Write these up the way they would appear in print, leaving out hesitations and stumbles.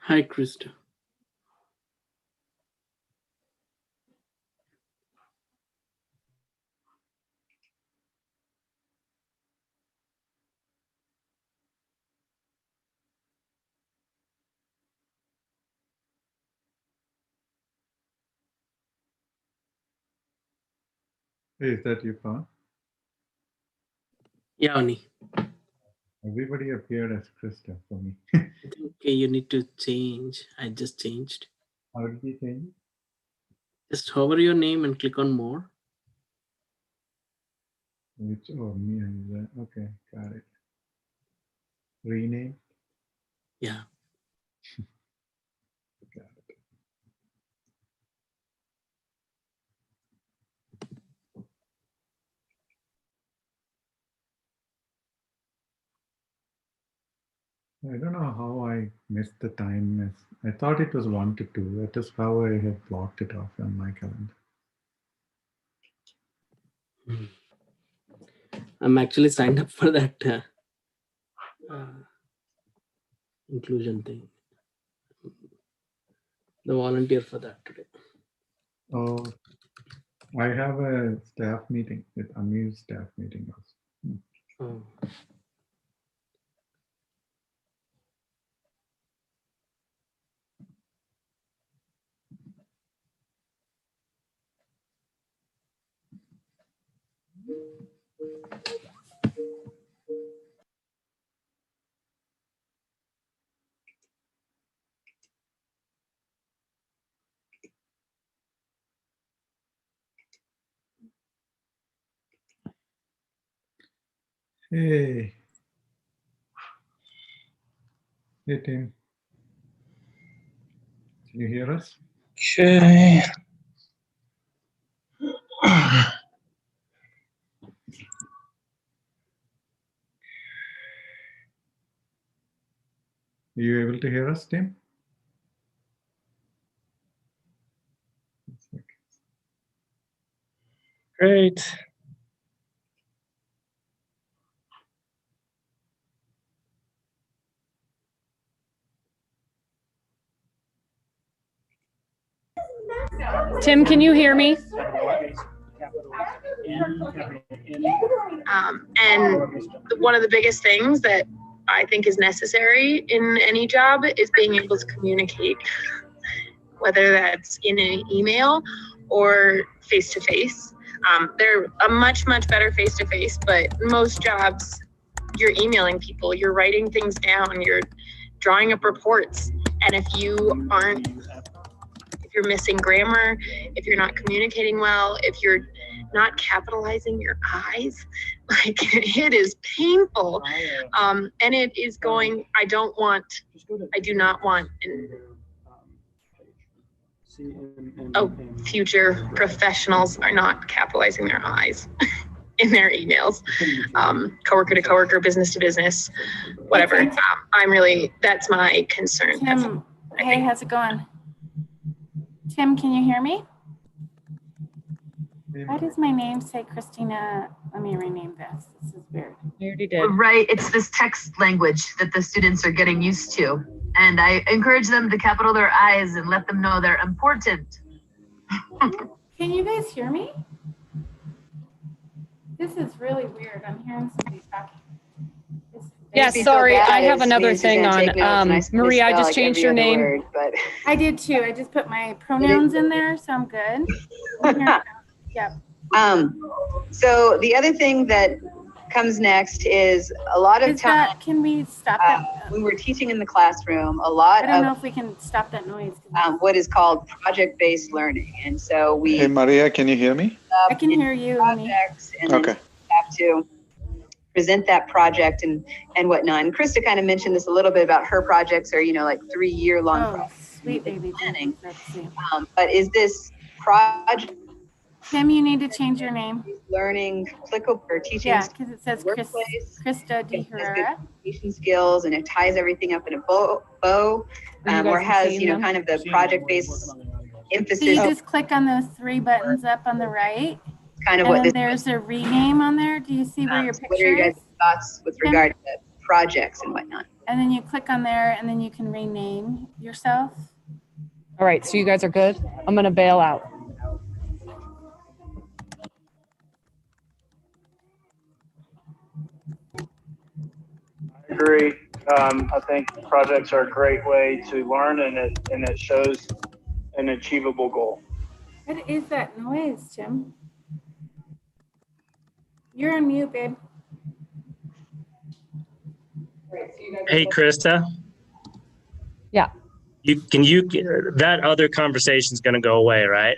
Hi, Krista. Hey, is that you, Pawan? Yeah, Ani. Everybody appeared as Krista for me. I think you need to change. I just changed. How did you change it? Just hover your name and click on more. Which, oh, me, okay, got it. Rename? Yeah. Got it. I don't know how I missed the time. I thought it was 1 to 2. That is how I had blocked it off on my calendar. I'm actually signed up for that inclusion thing. The volunteer for that today. Oh, I have a staff meeting with Amir's staff meeting also. Oh. Hey. Hey, Tim. Can you hear us? Okay. Are you able to hear us, Tim? Great. Tim, can you hear me? And one of the biggest things that I think is necessary in any job is being able to communicate, whether that's in an email or face-to-face. They're a much, much better face-to-face, but most jobs, you're emailing people, you're writing things down, you're drawing up reports. And if you're missing grammar, if you're not communicating well, if you're not capitalizing your eyes, like it is painful. And it is going, I do not want future professionals are not capitalizing their eyes in their emails. Coworker to coworker, business to business, whatever. That's my concern. Tim, hey, how's it going? Tim, can you hear me? Why does my name say Christina? Let me rename this. This is weird. You already did. Right, it's this text language that the students are getting used to. And I encourage them to capital their I's and let them know they're important. Can you guys hear me? This is really weird. I'm hearing somebody talking. Yeah, sorry, I have another thing on. Marie, I just changed your name. Word, but I did too. I just put my pronouns in there, so I'm good. Yeah. So the other thing that comes next is a lot of time. Can we stop that? When we're teaching in the classroom, a lot I don't know if we can stop that noise. What is called project-based learning. And so we- Hey, Maria, can you hear me? I can hear you. Projects, and then okay. have to present that project and whatnot. And Krista kind of mentioned this a little bit about her projects are, like 3-year-long projects. Sweet baby. Planning. But is this project Tim, you need to change your name. Learning applicable for teaching. Yeah, because it says Krista De Herrera. Communication skills, and it ties everything up in a bow or has, kind of the project-based emphasis. So you just click on those 3 buttons up on the right. Kind of and what then there's a rename on there. Do you see where your picture What are your guys' thoughts with regard to projects and whatnot? and then you click on there, and then you can rename yourself. All right, so you guys are good? I'm gonna bail out. I agree. I think projects are a great way to learn, and it shows an achievable goal. What is that noise, Jim? You're on mute, babe. Hey, Krista. Yeah. That other conversation's going to go away, right?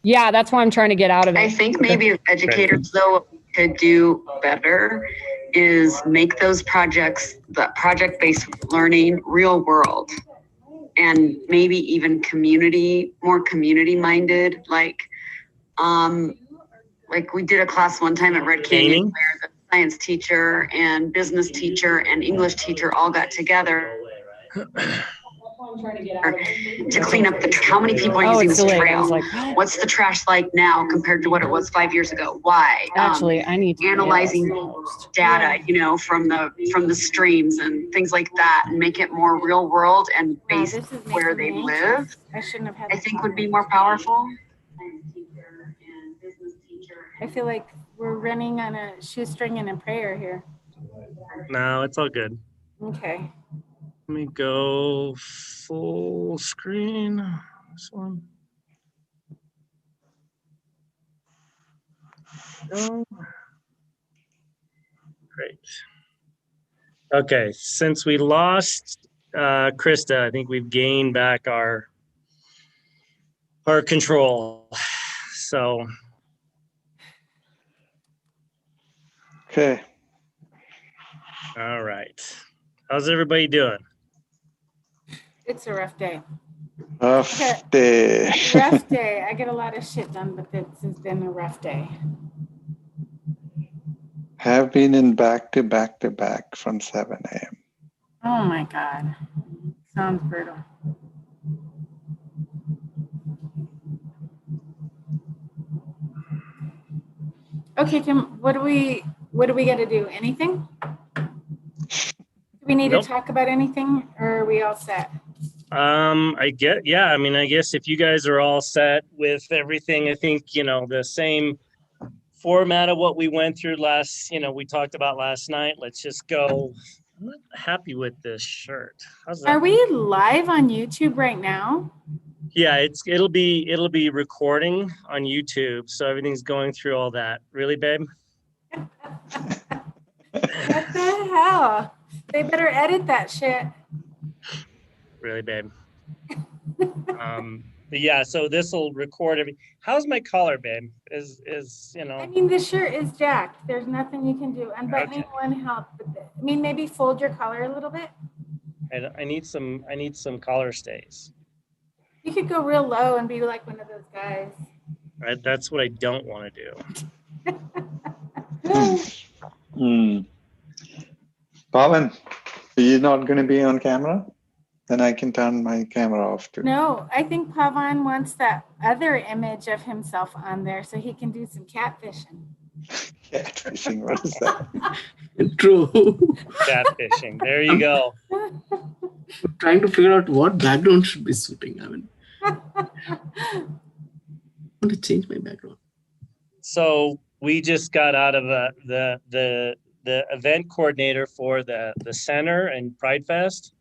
Yeah, that's why I'm trying to get out of I it. think maybe educators, though, what we could do better is make those projects, the project-based learning, real world, and maybe even more community-minded. Like we did a class one time at Red Canyon where the science teacher and business teacher and English teacher all got together to clean up how many people are using this trail? What's the trash like now compared to what it was 5 years ago? Why? Actually, I need to analyzing data, from the streams and things like that, and make it more real world and based where they live. I think would be more powerful. I feel like we're running on a shoestring and a prayer here. No, it's all good. Okay. Let me go full screen. This one. Go. Great. Okay, since we lost Krista, I think we've gained back our control. So. Okay. All right. How's everybody doing? It's a rough day. Rough day. Rough day. I get a lot of shit done, but this has been a rough day. Have been in back to back from 7 a.m. Oh my God. Sounds brutal. Okay, Tim, what do we got to do? Anything? Do we need to talk about anything, or are we all set? I guess if you guys are all set with everything, I think, the same format of what we went through we talked about last night. Let's just go. I'm not happy with this shirt. How's that? Are we live on YouTube right now? Yeah, it'll be recording on YouTube, so everything's going through all that. Really, babe? What the hell? They better edit that shit. Really, babe? But yeah, so this will record every. How's my collar, babe? Is I mean, the shirt is jacked. There's nothing you can do. Unbuttoning won't help with it. I mean, maybe fold your collar a little bit. I need some collar stays. You could go real low and be like one of those guys. That's what I don't want to do. Pavan, are you not going to be on camera? Then I can turn my camera off too. No, I think Pavan wants that other image of himself on there so he can do some catfishing. Catfishing, what is that? True. Catfishing. There you go. I'm trying to figure out what background should be suiting. I mean, I want to change my background. So we just got out of the event coordinator for the center and Pride Fest.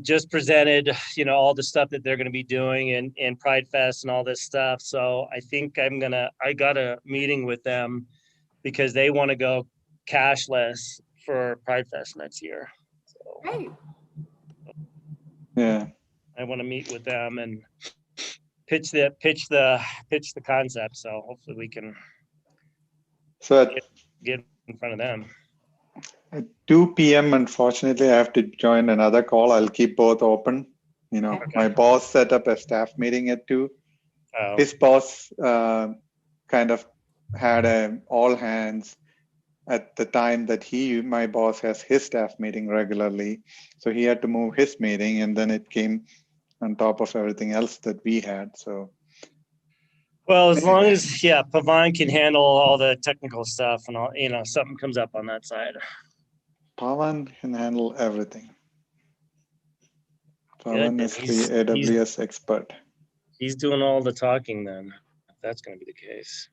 Just presented, all the stuff that they're going to be doing in Pride Fest and all this stuff. So I think I got a meeting with them because they want to go cashless for Pride Fest next year. So, Right. Yeah. I want to meet with them and pitch the concept. So hopefully we can get in front of them. At 2 p.m., unfortunately, I have to join another call. I'll keep both open. My boss set up a staff meeting at 2. Oh. His boss kind of had an all hands at the time that my boss has his staff meeting regularly. So he had to move his meeting, and then it came on top of everything else that we had. So. Well, as long as, Pavan can handle all the technical stuff and all, something comes up on that side. Pawan can handle everything. Good, Pawan then is the AWS expert. He's doing all the talking then, if that's going to be the case.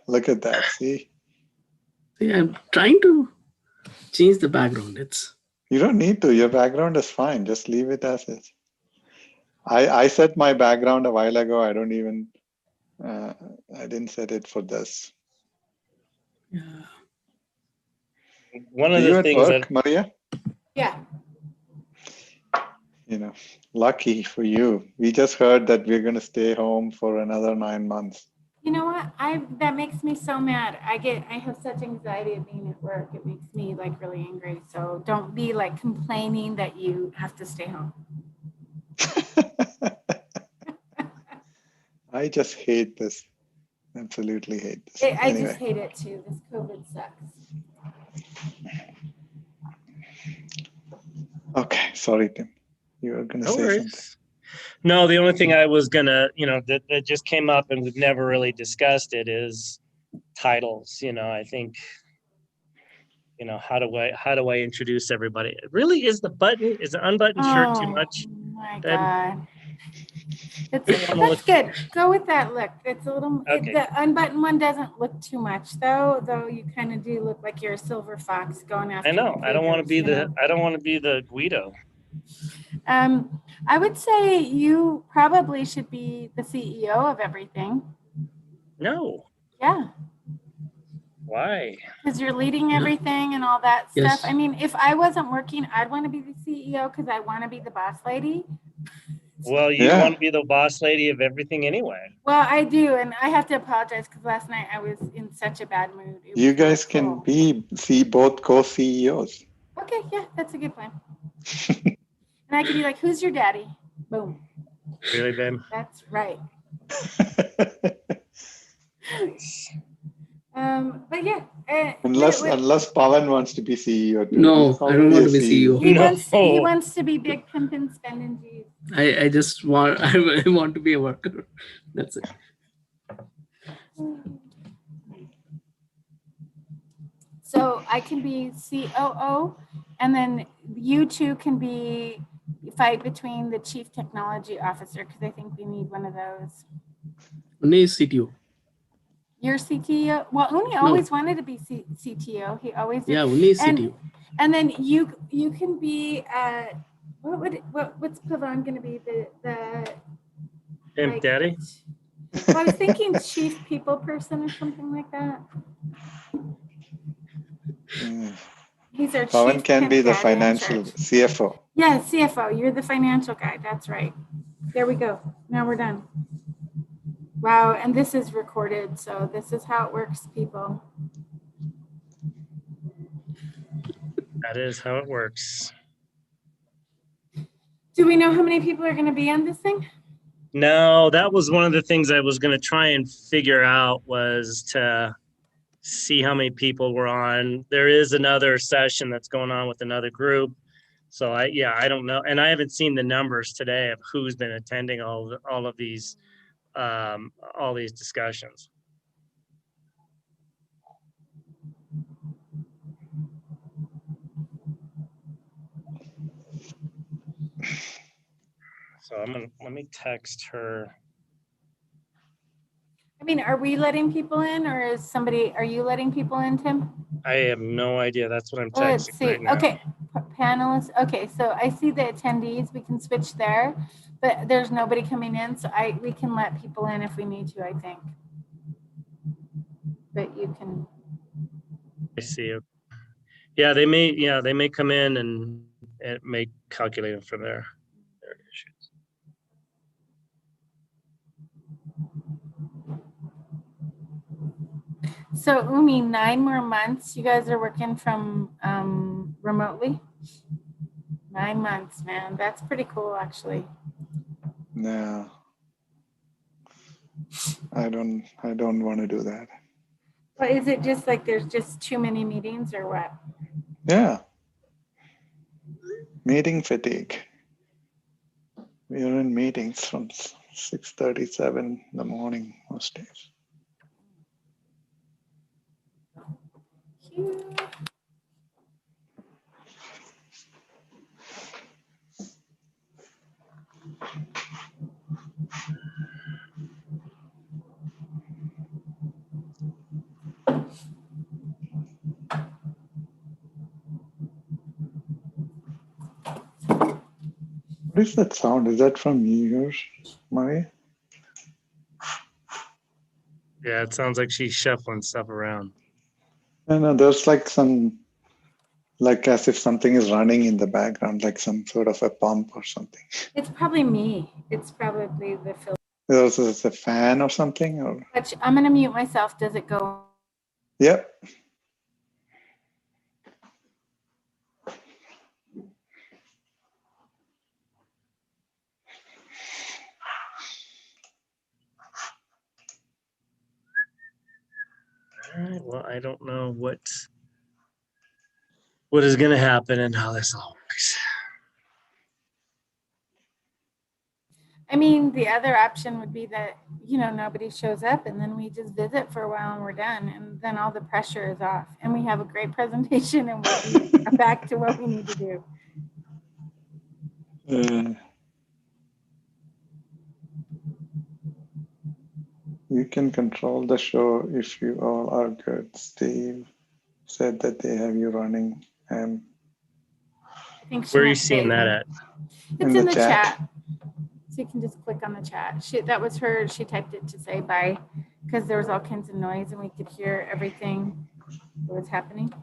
Look at that. See? See, I'm trying to change the background. You don't need to. Your background is fine. Just leave it as is. I set my background a while ago. I don't even, I didn't set it for this. Yeah. One Are of you the at things work, that, Maria? Yeah. Lucky for you. We just heard that we're going to stay home for another 9 months. You know what? That makes me so mad. I have such anxiety of being at work. It makes me like really angry. So don't be like complaining that you have to stay home. I just hate this. Absolutely hate this. I just hate it too. This COVID sucks. Okay. Sorry, Tim. You were going to no say worries. something. No, the only thing I was gonna, that just came up and we've never really discussed it is titles. I think, how do I introduce everybody? It really is the unbuttoned shirt too much? Oh my Then God. That's good. Go with that look. It's a little, Okay. the unbuttoned one doesn't look too much though you kind of do look like you're a silver fox going after. I know. I don't want to be the Guido. I would say you probably should be the CEO of everything. No. Yeah. Why? Because you're leading everything and all that Yes. stuff. I mean, if I wasn't working, I'd want to be the CEO because I want to be the boss lady. Well, you want to be the boss lady of everything anyway. Well, I do. And I have to apologize because last night I was in such a bad mood. You guys can be both co-CEOs. Okay. Yeah, that's a good plan. And I could be like, who's your daddy? Boom. Really, Ben? That's right. But yeah. Unless Pawan wants to be CEO too. No, I don't want to be CEO. He wants to be big pimpin' spending G's. I just want I want to be a worker. That's it. So I can be COO, and then you two can be fight between the chief technology officer because I think we need one of those. Uni is CTO. You're CTO. Well, Uni always wanted to be CTO. He always did. Yeah, Uni is CTO. And then you can be what's Pavan going to be the Pimp Daddy? Well, I was thinking chief people person or something like that. He's our Pawan chief can be the daddy financial CFO. Yeah, CFO. You're the financial guy. That's right. There we go. Now we're done. Wow, and this is recorded, so this is how it works, people. That is how it works. Do we know how many people are going to be on this thing? No, that was one of the things I was going to try and figure out was to see how many people were on. There is another session that's going on with another group. So I don't know. And I haven't seen the numbers today of who's been attending all of these discussions. So let me text her. I mean, are we letting people in, or are you letting people in, Tim? I have no idea. That's what I'm texting. Let's see. Right now. Okay, panelists. Okay, so I see the attendees. We can switch there, but there's nobody coming in, so we can let people in if we need to, I think. But you can. I see you. Yeah, they may come in and it may calculate them from there. So Umi, 9 more months. You guys are working from remotely. 9 months, man. That's pretty cool, actually. No, I don't want to do that. But is it just like there's just too many meetings, or what? Yeah. Meeting fatigue. We are in meetings from 6:37 in the morning most days. you. What is that sound? Is that from yours, Murray? Yeah, it sounds like she's shuffling stuff around. No, there's like some, like as if something is running in the background, like some sort of a pump or something. It's probably me. It's probably the filter. Is this a fan or something? Or Which I'm going to mute myself. Does it go? yep. All right, well, I don't know what is going to happen and how this all works. I mean, the other option would be that, you know, nobody shows up and then we just visit for a while and we're done. And then all the pressure is off and we have a great presentation and we'll be back to what we need to do. You can control the show if you all are good. Steve said that they have you running. I think she Where are you meant seeing that David. at? It's in the chat. So you can just click on the chat. That was her, she typed it to say bye because there was all kinds of noise and we could hear everything that was happening.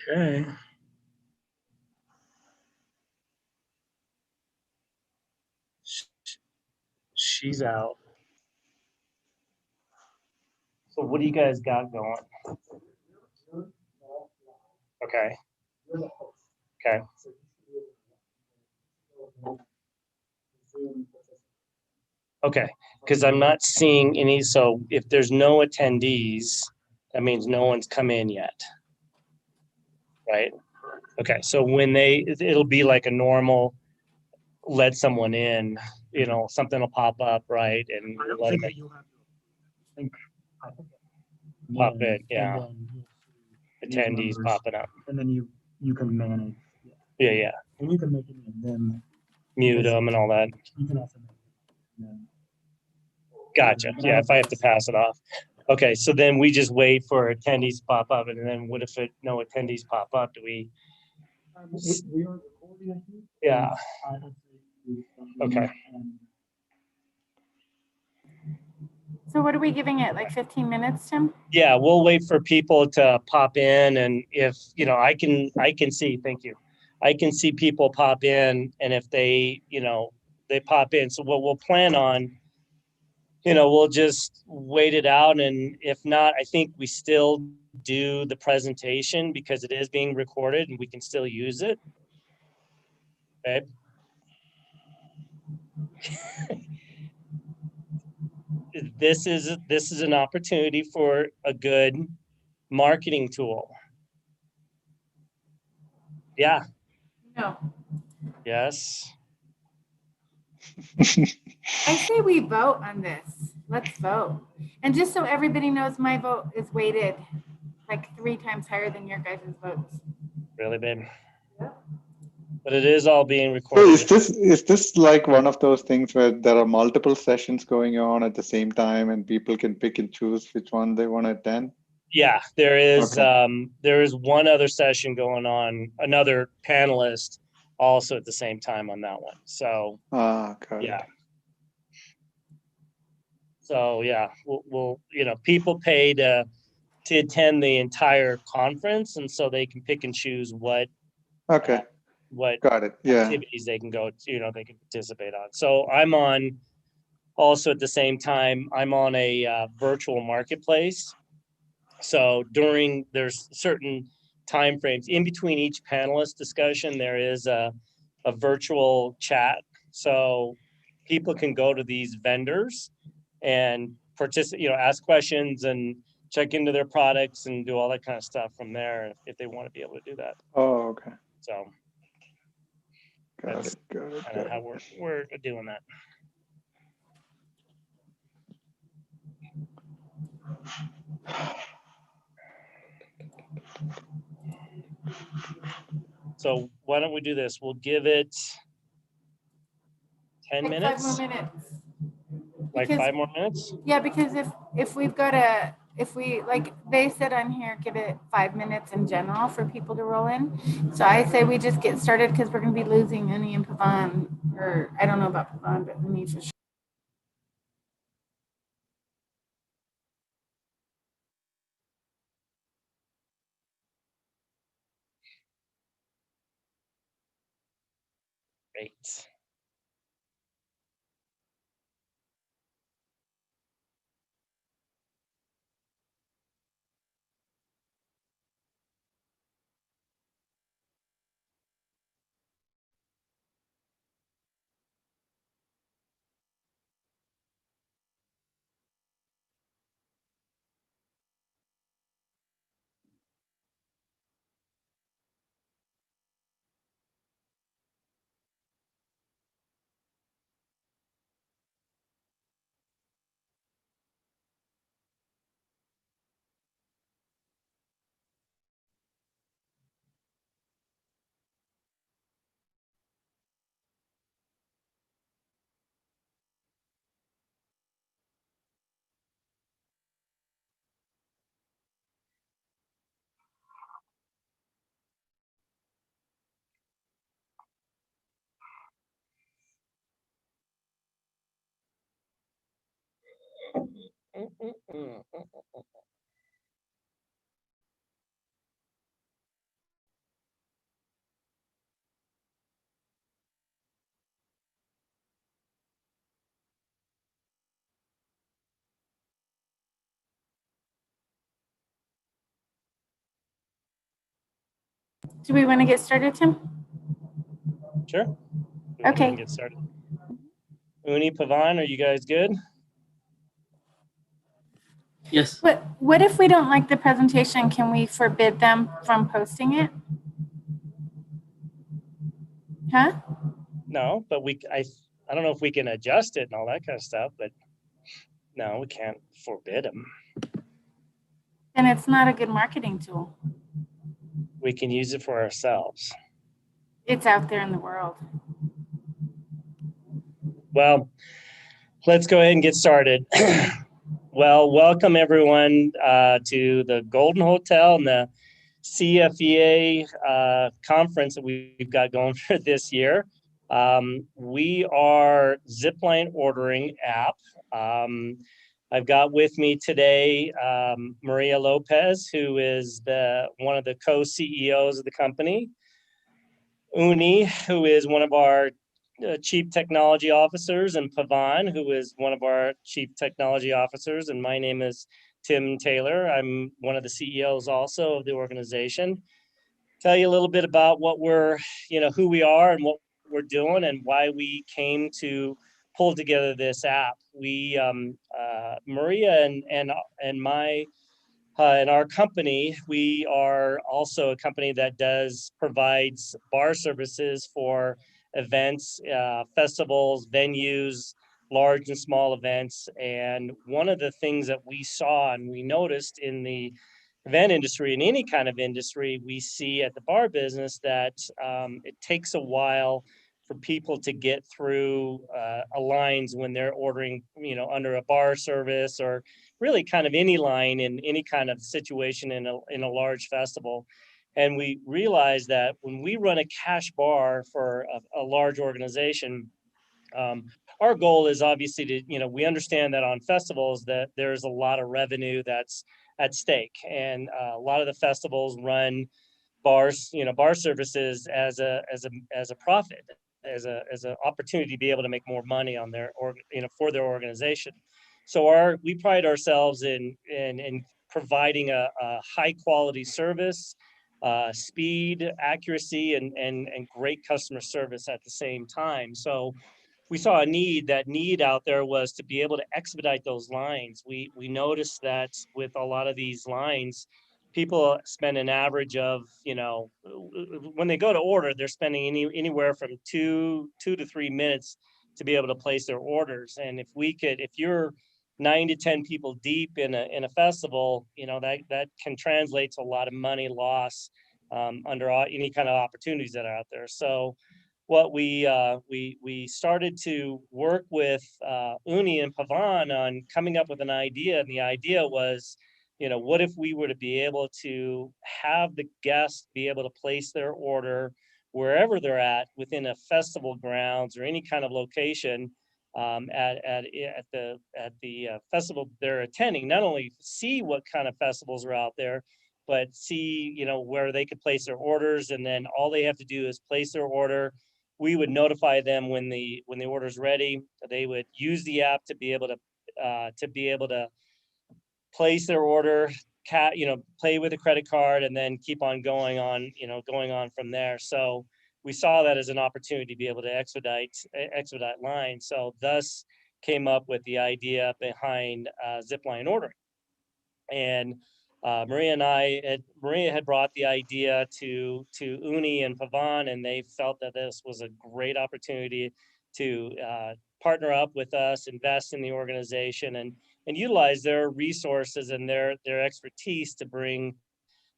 Okay. She's out. So what do you guys got going? Okay. Okay. Okay, because I'm not seeing any, so if there's no attendees, that means no one's come in yet. Right? Okay, so when it'll be like a normal, let someone in, you know, something will pop up, right? And let them in. Pop in, yeah. Attendees popping up. And then you can manage. Yeah. And you can make any of them. Mute them and all that. You can also make them. Gotcha. Yeah, if I have to pass it off. Okay, so then we just wait for attendees to pop up, and then what if no attendees pop up? Do we? We are recording, I think. Yeah. Okay. So what are we giving it, like 15 minutes, Tim? Yeah, we'll wait for people to pop in, and if, you know, I can see, thank you. I can see people pop in, and if they, you know, they pop in. So what we'll plan on, you know, we'll just wait it out, and if not, I think we still do the presentation because it is being recorded and we can still use it. Okay. This is an opportunity for a good marketing tool. Yeah. No. Yes. I say we vote on this. Let's vote. And just so everybody knows, my vote is weighted like 3 times higher than your guys' votes. Really, babe? Yeah. But it is all being So recorded. is this like one of those things where there are multiple sessions going on at the same time and people can pick and choose which one they want to attend? Yeah, there is. Okay. There is one other session going on, another panelist also at the same time on that one. So got yeah. it. So yeah, we'll you know, people pay to attend the entire conference, and so they can pick and choose what Got it. Yeah. activities they can go to, you know, they can participate on. So I'm on also at the same time, I'm on a virtual marketplace. So there's certain time frames in between each panelist discussion, there is a virtual chat. So people can go to these vendors and participate, you know, ask questions and check into their products and do all that kind of stuff from there if they want to be able to do that. Oh, okay. So Got that's it. kind of how we're doing that. So why don't we do this? We'll give it 10 Like minutes, 5 more minutes. like Because- 5 more minutes. Yeah, because if we've got if we, like they said on here, give it 5 minutes in general for people to roll in. So I say we just get started because we're going to be losing Uni and Pavan, or I don't know about Pavan, but Uni for sure. Great. Do we want to get started, Tim? Sure. We can Okay. get started. Uni, Pavan, are you guys good? Yes. What if we don't like the presentation? Can we forbid them from posting it? Huh? No, but I don't know if we can adjust it and all that kind of stuff, but no, we can't forbid them. Then it's not a good marketing tool. We can use it for ourselves. It's out there in the world. Well, let's go ahead and get started. Well, welcome everyone to the Golden Hotel and the CFEA conference that we've got going for this year. We are Zipline Ordering app. I've got with me today Maria Lopez, who is one of the co-CEOs of the company. Uni, who is one of our Chief Technology Officers, and Pavan, who is one of our Chief Technology Officers, and my name is Tim Taylor. I'm one of the CEOs also of the organization. Tell you a little bit about what we're, who we are and what we're doing and why we came to pull together this app. We, Maria and my and our company, we are also a company that provides bar services for events, festivals, venues, large and small events. And one of the things that we saw and we noticed in the event industry, in any kind of industry, we see at the bar business that it takes a while for people to get through lines when they're ordering, under a bar service or really kind of any line in any kind of situation in a large festival. And we realized that when we run a cash bar for a large organization, our goal is obviously to, we understand that on festivals that there's a lot of revenue that's at stake. And a lot of the festivals run bars, bar services as a profit, as an opportunity to be able to make more money on for their organization. So we pride ourselves in providing a high quality service, speed, accuracy, and great customer service at the same time. So we saw a need. That need out there was to be able to expedite those lines. We noticed that with a lot of these lines, people spend an average of, when they go to order, they're spending anywhere from 2 to 3 minutes to be able to place their orders. And if you're 9 to 10 people deep in a festival, you know, that can translate to a lot of money loss under any kind of opportunities that are out there. So what we started to work with Uni and Pavan on coming up with an idea, and the idea was, you know, what if we were to be able to have the guests be able to place their order wherever they're at within a festival grounds or any kind of location at the festival they're attending, not only see what kind of festivals are out there, but see, you know, where they could place their orders, and then all they have to do is place their order. We would notify them when the order's ready. They would use the app to be able to place their order, play with a credit card, and then keep on going on from there. So we saw that as an opportunity to be able to expedite lines. So thus came up with the idea behind Zipline ordering. And Maria had brought the idea to Uni and Pavan, and they felt that this was a great opportunity to partner up with us, invest in the organization, and utilize their resources and their expertise to bring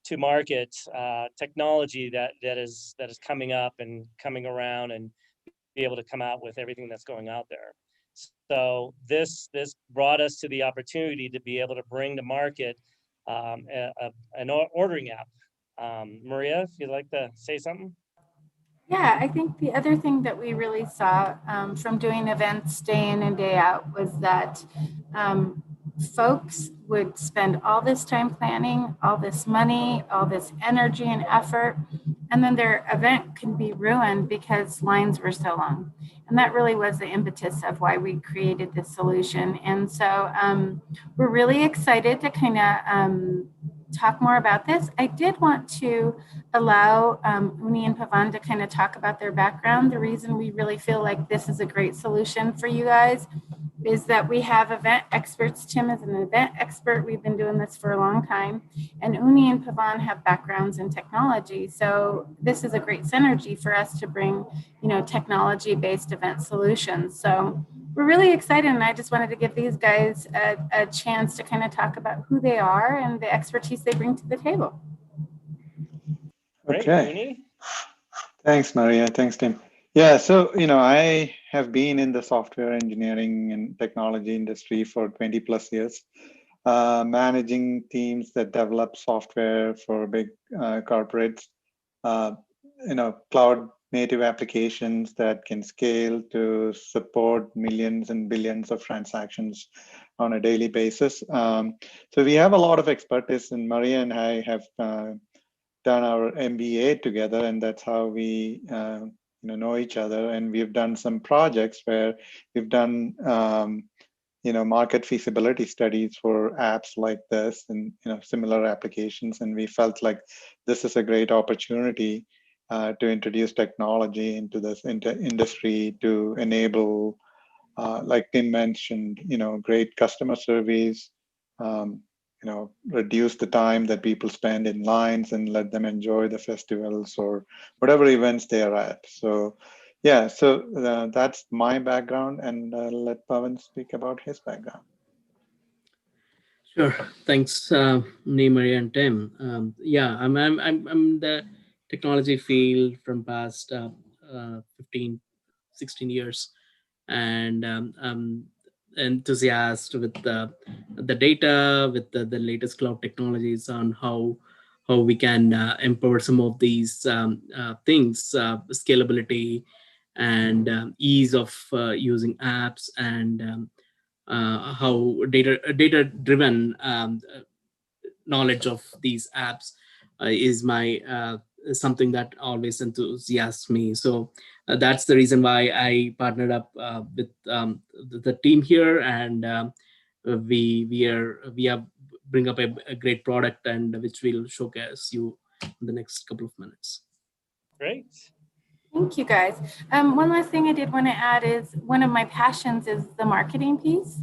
to market technology that is coming up and coming around, and be able to come out with everything that's going out there. So this brought us to the opportunity to be able to bring to market an ordering app. Maria, if you'd like to say something. Yeah, I think the other thing that we really saw from doing events day in and day out was that folks would spend all this time planning, all this money, all this energy and effort, and then their event can be ruined because lines were so long. And that really was the impetus of why we created this solution. And so we're really excited to kind of talk more about this. I did want to allow Uni and Pavan to kind of talk about their background. The reason we really feel like this is a great solution for you guys is that we have event experts. Tim is an event expert. We've been doing this for a long time. And Uni and Pavan have backgrounds in technology. So this is a great synergy for us to bring, technology-based event solutions. So we're really excited, and I just wanted to give these guys a chance to kind of talk about who they are and the expertise they bring to the table. Okay. Thanks, Maria. Thanks, Tim. Yeah, so, I have been in the software engineering and technology industry for 20 plus years, managing teams that develop software for big corporates, cloud native applications that can scale to support millions and billions of transactions on a daily basis. So we have a lot of expertise, and Maria and I have done our MBA together, and that's how we know each other. And we've done some projects where we've done market feasibility studies for apps like this and similar applications, and we felt like this is a great opportunity to introduce technology into this industry to enable, like Tim mentioned, great customer service, reduce the time that people spend in lines and let them enjoy the festivals or whatever events they are at. So yeah, so that's my background, and I'll let Pavan speak about his background. Sure. Thanks, Uni, Maria, and Tim. Yeah, I'm the technology field from past 15, 16 years, and I'm enthusiastic with the data, with the latest cloud technologies on how we can empower some of these things, scalability and ease of using apps, and how data-driven knowledge of these apps is my something that always enthusiasts me. So that's the reason why I partnered up with the team here, and we have bring up a great product, and which we'll showcase you in the next couple of minutes. Great. Thank you, guys. One last thing I did want to add is one of my passions is the marketing piece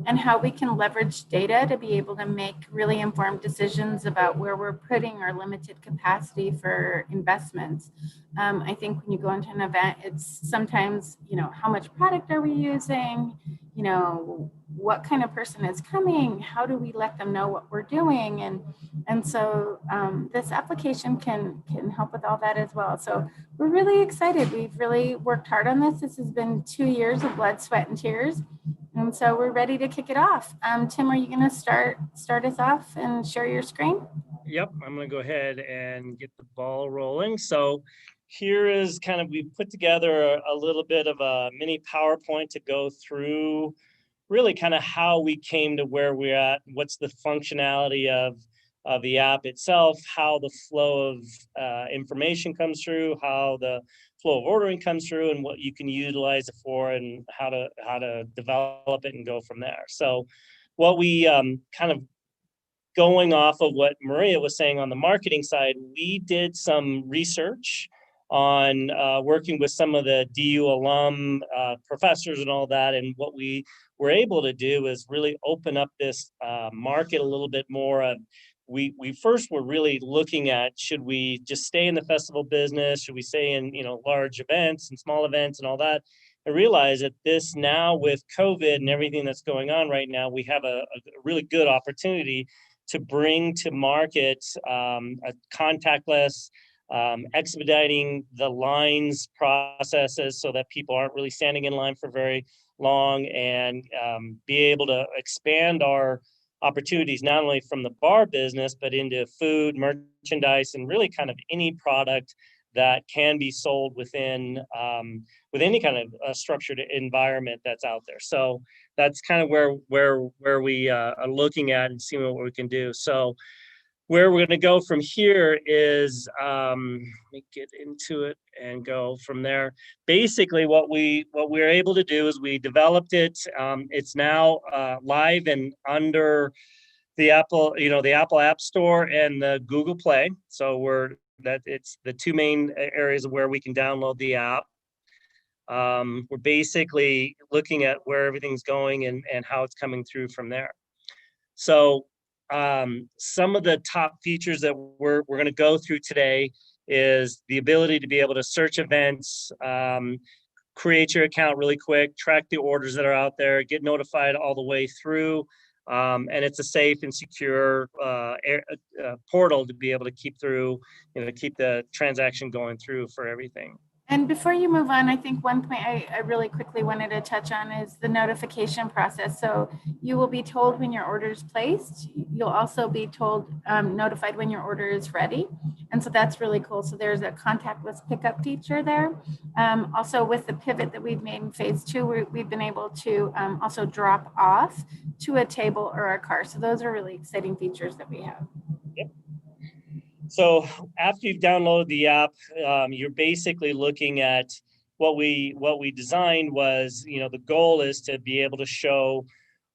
and how we can leverage data to be able to make really informed decisions about where we're putting our limited capacity for investments. I think when you go into an event, it's sometimes, how much product are we using? what kind of person is coming? How do we let them know what we're doing? And so this application can help with all that as well. So we're really excited. We've really worked hard on this. This has been 2 years of blood, sweat, and tears. And so we're ready to kick it off. Tim, are you going to start us off and share your screen? Yep, I'm going to go ahead and get the ball rolling. So here is kind of, we put together a little bit of a mini PowerPoint to go through really kind of how we came to where we're at, what's the functionality of the app itself, how the flow of information comes through, how the flow of ordering comes through, and what you can utilize it for, and how to develop it and go from there. So what we kind of going off of what Maria was saying on the marketing side, we did some research on working with some of the DU alum professors and all that. And what we were able to do is really open up this market a little bit more. We first were really looking at, should we just stay in the festival business? Should we stay in, you know, large events and small events and all that? I realize that this now with COVID and everything that's going on right now, we have a really good opportunity to bring to market a contactless, expediting the lines processes so that people aren't really standing in line for very long, and be able to expand our opportunities, not only from the bar business, but into food, merchandise, and really kind of any product that can be sold within with any kind of structured environment that's out there. So that's kind of where we are looking at and seeing what we can do. So where we're going to go from here is, let me get into it and go from there. Basically, what we're able to do is we developed it. It's now live and under the Apple, the Apple App Store and the Google Play. So it's the two main areas of where we can download the app. We're basically looking at where everything's going and how it's coming through from there. So some of the top features that we're going to go through today is the ability to be able to search events, create your account really quick, track the orders that are out there, get notified all the way through. And it's a safe and secure portal to be able to keep the transaction going through for everything. And before you move on, I think one point I really quickly wanted to touch on is the notification process. So you will be told when your order is placed. You'll also be told, notified when your order is ready. And so that's really cool. So there's a contactless pickup feature there. Also with the pivot that we've made in phase 2, we've been able to also drop off to a table or a car. So those are really exciting features that we have. Yep. So after you've downloaded the app, you're basically looking at what we designed was, the goal is to be able to show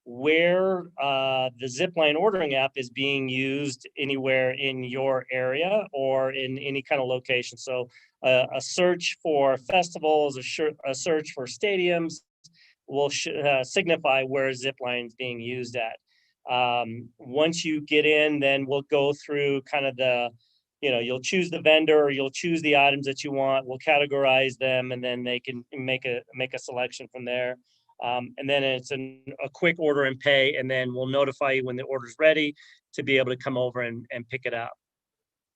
where the Zipline ordering app is being used anywhere in your area or in any kind of location. So a search for festivals, a search for stadiums will signify where Zipline is being used at. Once you get in, then we'll go through kind of you'll choose the vendor, or you'll choose the items that you want. We'll categorize them, and then they can make a selection from there. And then it's a quick order and pay, and then we'll notify you when the order's ready to be able to come over and pick it up.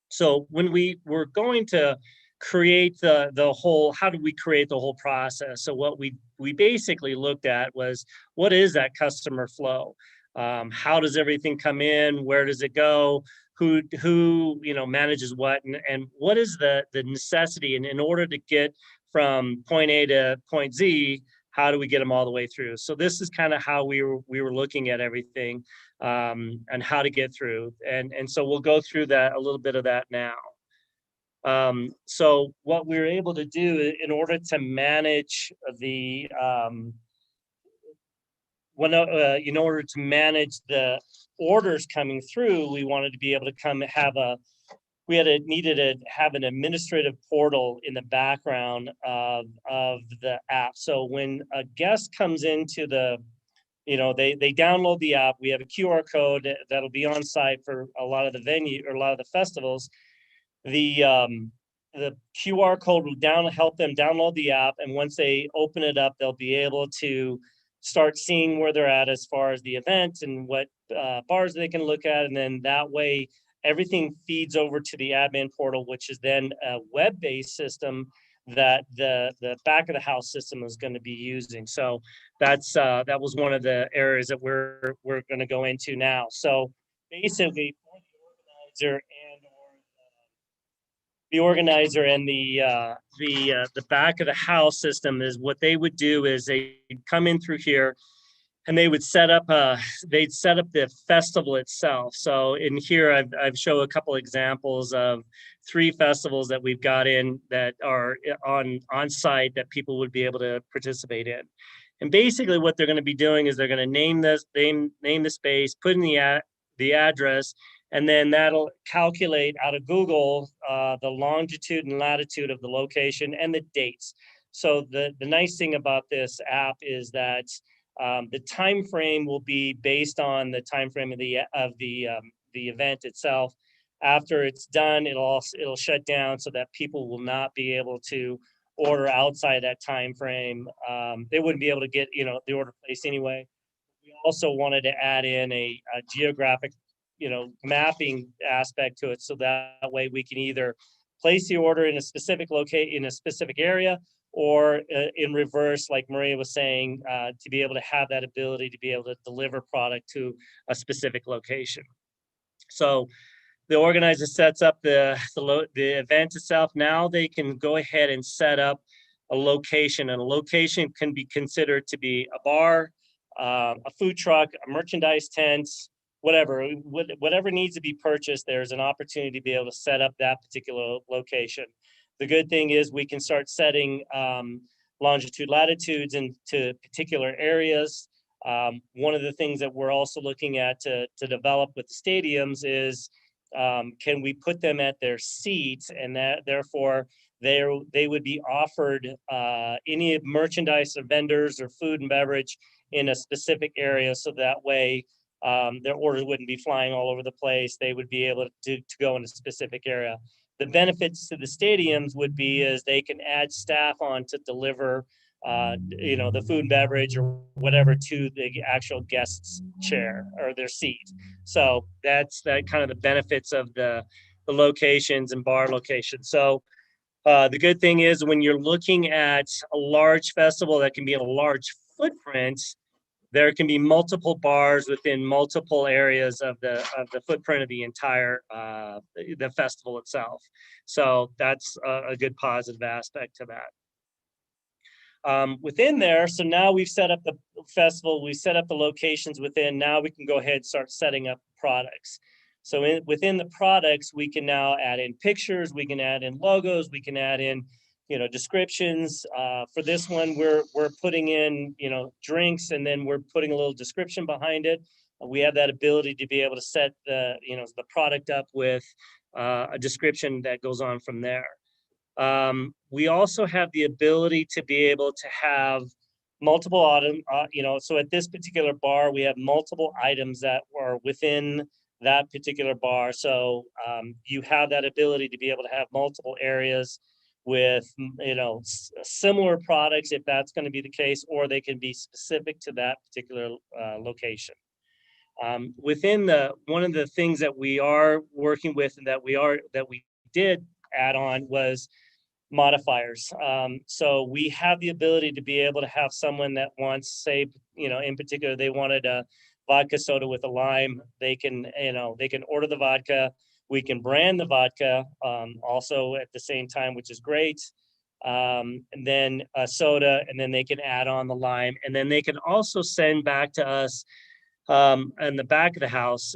So when we were going to create the whole, how do we create the whole process? So what we basically looked at was, what is that customer flow? How does everything come in? Where does it go? Who manages what? And what is the necessity? And in order to get from point A to point Z, how do we get them all the way through? So this is kind of how we were looking at everything and how to get through. And so we'll go through that, a little bit of that now. So what we were able to do in order to manage the in order to manage the orders coming through, we wanted to be able to needed to have an administrative portal in the background of the app. So when a guest comes into they download the app, we have a QR code that'll be on site for a lot of the venue or a lot of the festivals. The QR code will help them download the app, and once they open it up, they'll be able to start seeing where they're at as far as the event and what bars they can look at. And then that way, everything feeds over to the admin portal, which is then a web-based system that the back of the house system is going to be using. So that's that was one of the areas that we're going to go into now. So basically, for the organizer and the back of the house system is what they would do is they come in through here and they would set up they'd set up the festival itself. So in here I've shown a couple examples of 3 festivals that we've got in that are on site that people would be able to participate in. And basically what they're going to be doing is they're going to name the space, put in the address, and then that'll calculate out of Google the longitude and latitude of the location and the dates. So the nice thing about this app is that the time frame will be based on the time frame of the event itself. After it's done, it'll shut down so that people will not be able to order outside that time frame. They wouldn't be able to get the order placed anyway. We also wanted to add in a geographic mapping aspect to it, so that way we can either place the order in a specific area, or in reverse, like Maria was saying, to be able to have that ability to be able to deliver product to a specific location. So the organizer sets up the event itself. Now they can go ahead and set up a location, and a location can be considered to be a bar, a food truck, a merchandise tent, whatever needs to be purchased. There's an opportunity to be able to set up that particular location. The good thing is we can start setting longitude, latitudes into particular areas. One of the things that we're also looking at to develop with the stadiums is can we put them at their seats, and that therefore they would be offered any merchandise or vendors or food and beverage in a specific area, so that way their orders wouldn't be flying all over the place. They would be able to go in a specific area. The benefits to the stadiums would be is they can add staff on to deliver the food and beverage or whatever to the actual guest's chair or their seat. So that's kind of the benefits of the locations and bar locations. So the good thing is when you're looking at a large festival that can be in a large footprint, there can be multiple bars within multiple areas of the footprint of the entire the festival itself. So that's a good positive aspect to that. Within there, so now we've set up the festival, we set up the locations within. Now we can go ahead and start setting up products. So within the products, we can now add in pictures, we can add in logos, we can add in descriptions. For this one, we're putting in drinks, and then we're putting a little description behind it. We have that ability to be able to set the product up with a description that goes on from there. We also have the ability to be able to have multiple items. So at this particular bar, we have multiple items that are within that particular bar. So you have that ability to be able to have multiple areas with similar products, if that's going to be the case, or they can be specific to that particular location. Within one of the things that we are working with and that we did add on was modifiers. So we have the ability to be able to have someone that wants, say, in particular, they wanted a vodka soda with a lime. They can order the vodka. We can brand the vodka also at the same time, which is great. And then a soda, and then they can add on the lime. And then they can also send back to us in the back of the house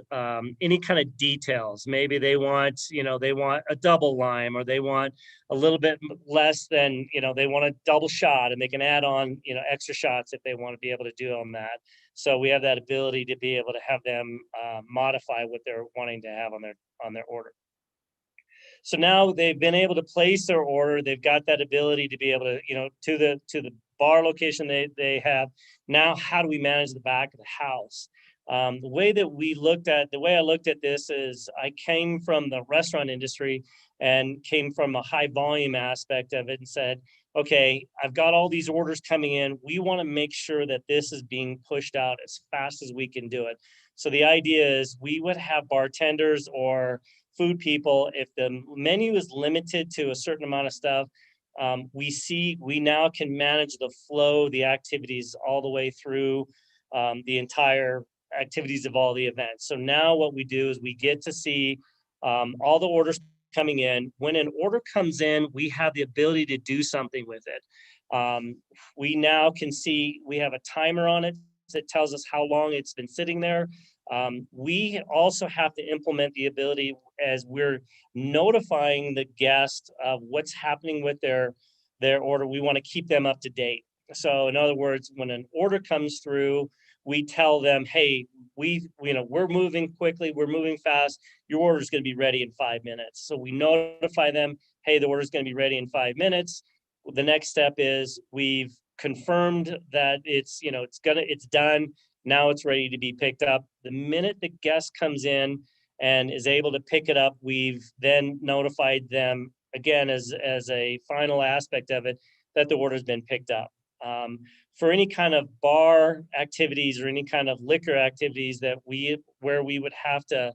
any kind of details. Maybe they want a double lime, or they want a little bit less than, they want a double shot, and they can add on extra shots if they want to be able to do on that. So we have that ability to be able to have them modify what they're wanting to have on their order. So now they've been able to place their order. They've got that ability to be able to, to the bar location they have. Now, how do we manage the back of the house? The way I looked at this is I came from the restaurant industry and came from a high volume aspect of it and said, okay, I've got all these orders coming in. We want to make sure that this is being pushed out as fast as we can do it. So the idea is we would have bartenders or food people, if the menu is limited to a certain amount of stuff, we now can manage the flow, the activities all the way through the entire activities of all the events. So now what we do is we get to see all the orders coming in. When an order comes in, we have the ability to do something with it. We now can see, we have a timer on it that tells us how long it's been sitting there. We also have to implement the ability as we're notifying the guest of what's happening with their order. We want to keep them up to date. So in other words, when an order comes through, we tell them, hey, we're moving quickly, we're moving fast. Your order is going to be ready in 5 minutes. So we notify them, hey, the order is going to be ready in 5 minutes. The next step is we've confirmed that it's done. Now it's ready to be picked up. The minute the guest comes in and is able to pick it up, we've then notified them again as a final aspect of it that the order has been picked up. For any kind of bar activities or any kind of liquor activities where we would have to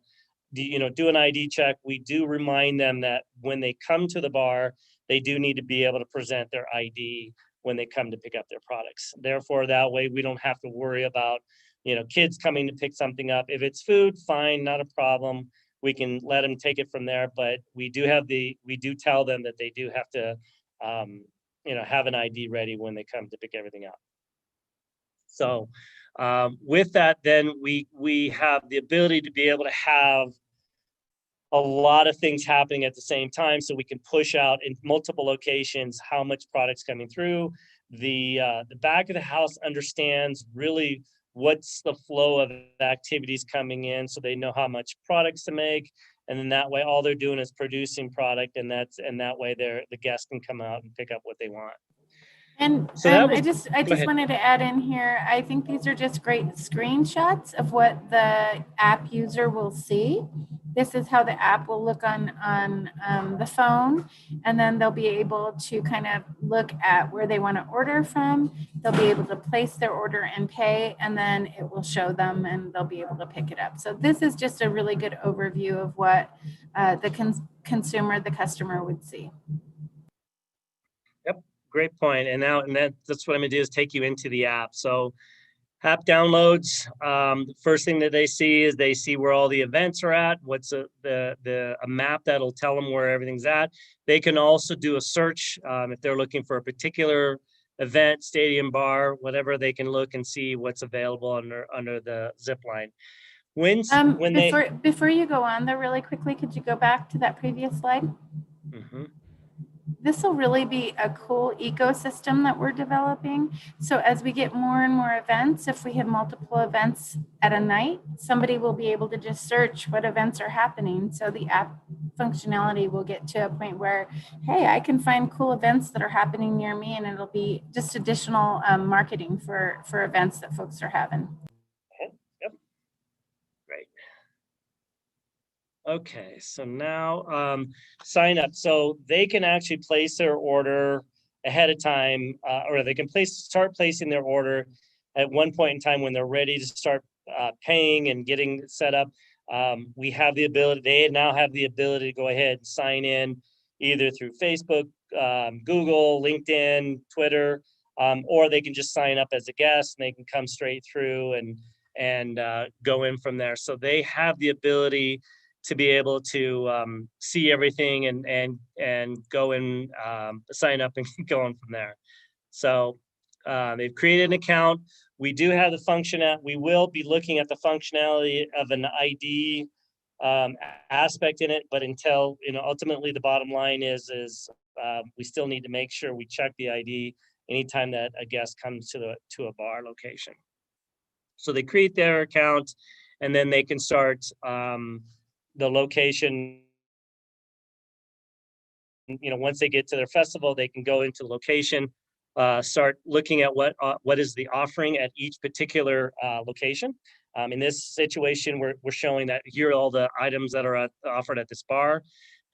do an ID check, we do remind them that when they come to the bar, they do need to be able to present their ID when they come to pick up their products. Therefore, that way we don't have to worry about kids coming to pick something up. If it's food, fine, not a problem. We can let them take it from there, but we do tell them that they do have to have an ID ready when they come to pick everything up. So with that, then we have the ability to be able to have a lot of things happening at the same time, so we can push out in multiple locations how much product's coming through. The back of the house understands really what's the flow of activities coming in, so they know how much products to make, and then that way all they're doing is producing product, and that way the guests can come out and pick up what they want. And so I just wanted to add in here, I think these are just great screenshots of what the app user will see. This is how the app will look on the phone, and then they'll be able to kind of look at where they want to order from. They'll be able to place their order and pay, and then it will show them and they'll be able to pick it up. So this is just a really good overview of what the consumer, the customer would see. Yep, great point. And that's what I'm gonna do is take you into the app. So app downloads, the first thing that they see where all the events are at, what's a map that'll tell them where everything's at. They can also do a search if they're looking for a particular event, stadium, bar, whatever. They can look and see what's available under the zip line. Before you go on there really quickly, could you go back to that previous slide? Mm-hmm. This will really be a cool ecosystem that we're developing. So as we get more and more events, if we have multiple events at a night, somebody will be able to just search what events are happening. So the app functionality will get to a point where, hey, I can find cool events that are happening near me, and it'll be just additional marketing for events that folks are having. Yep. Great. Okay, so now sign up. So they can actually place their order ahead of time, or they can start placing their order at one point in time when they're ready to start paying and getting set up. They now have the ability to go ahead and sign in either through Facebook, Google, LinkedIn, Twitter, or they can just sign up as a guest and they can come straight through and go in from there. So they have the ability to be able to see everything and go and sign up and go on from there. So they've created an account. We do have the function we will be looking at the functionality of an ID aspect in it, but until, ultimately the bottom line is we still need to make sure we check the ID anytime that a guest comes to a bar location. So they create their account, and then they can start the location. Once they get to their festival, they can go into the location, start looking at what is the offering at each particular location. In this situation, we're showing that here are all the items that are offered at this bar.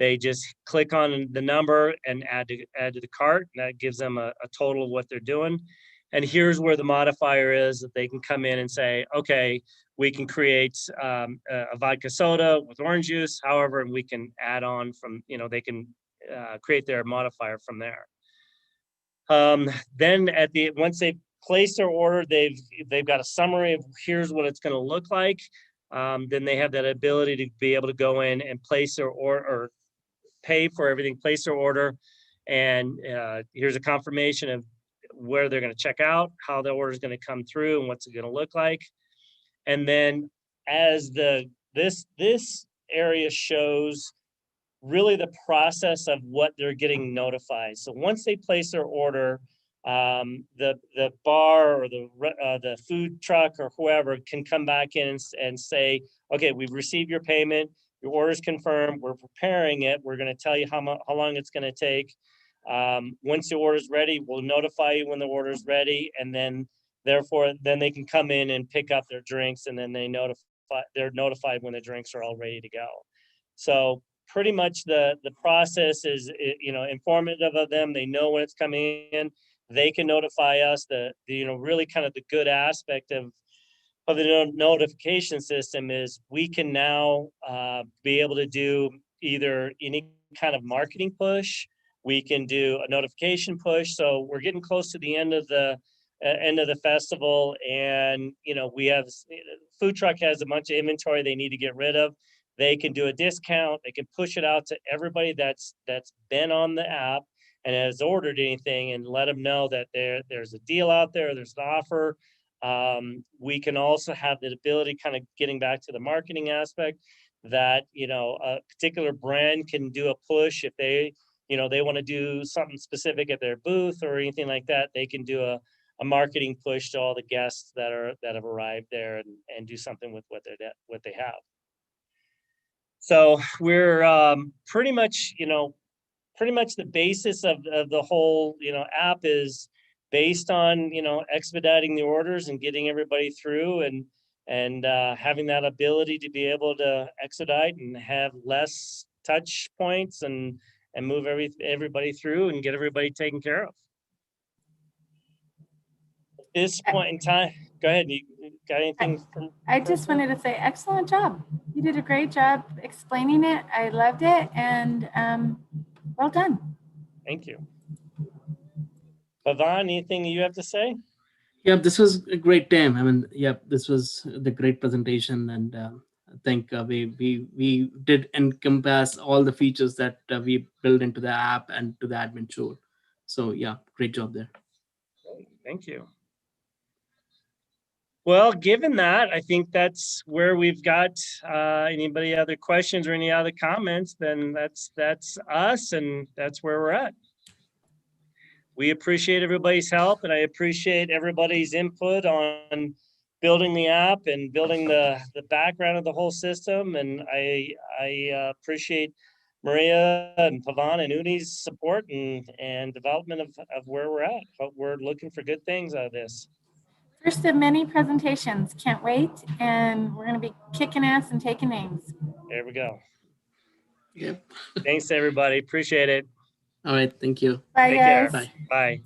They just click on the number and add to the cart. And that gives them a total of what they're doing. And here's where the modifier is that they can come in and say, okay, we can create a vodka soda with orange juice, however, and we can add on from, they can create their modifier from there. Then once they place their order, they've got a summary of here's what it's going to look like. Then they have that ability to be able to go in and place their order or pay for everything, place their order, and here's a confirmation of where they're going to check out, how the order is going to come through, and what's it going to look like. And then as this area shows really the process of what they're getting notified. So once they place their order, the bar or the food truck or whoever can come back in and say, okay, we've received your payment, your order's confirmed, we're preparing it, we're going to tell you how long it's going to take. Once the order's ready, we'll notify you when the order's ready, and then therefore then they can come in and pick up their drinks, and then they're notified when the drinks are all ready to go. So pretty much the process is informative of them. They know when it's coming in. They can notify us. The really kind of the good aspect of the notification system is we can now be able to do either any kind of marketing push. We can do a notification push. So we're getting close to the end of the festival, and we have food truck has a bunch of inventory they need to get rid of. They can do a discount. They can push it out to everybody that's been on the app and has ordered anything, and let them know that there's a deal out there, there's an offer. We can also have the ability, kind of getting back to the marketing aspect, that a particular brand can do a push if they want to do something specific at their booth or anything like that. They can do a marketing push to all the guests that have arrived there and do something with what they have. So we're pretty much the basis of the whole app is based on expediting the orders and getting everybody through, and having that ability to be able to expedite and have less touch points and move everybody through and get everybody taken care of. At this point in time, go ahead. You got anything? I just wanted to say, excellent job. You did a great job explaining it. I loved it, and well done. Thank you. Pavan, anything you have to say? Yeah, this was a great time. I mean, yeah, this was the great presentation, and I think we did encompass all the features that we built into the app and to the admin tool. So yeah, great job there. Thank you. Well, given that, I think that's where we've got anybody other questions or any other comments, then that's us, and that's where we're at. We appreciate everybody's help, and I appreciate everybody's input on building the app and building the background of the whole system. And I appreciate Maria and Pavan and Uni's support and development of where we're at. But we're looking for good things out of this. First of many presentations. Can't wait. And we're going to be kicking ass and taking names. There we go. Yep. Thanks, everybody. Appreciate it. All right. Thank you. Bye, Take guys. care. Bye.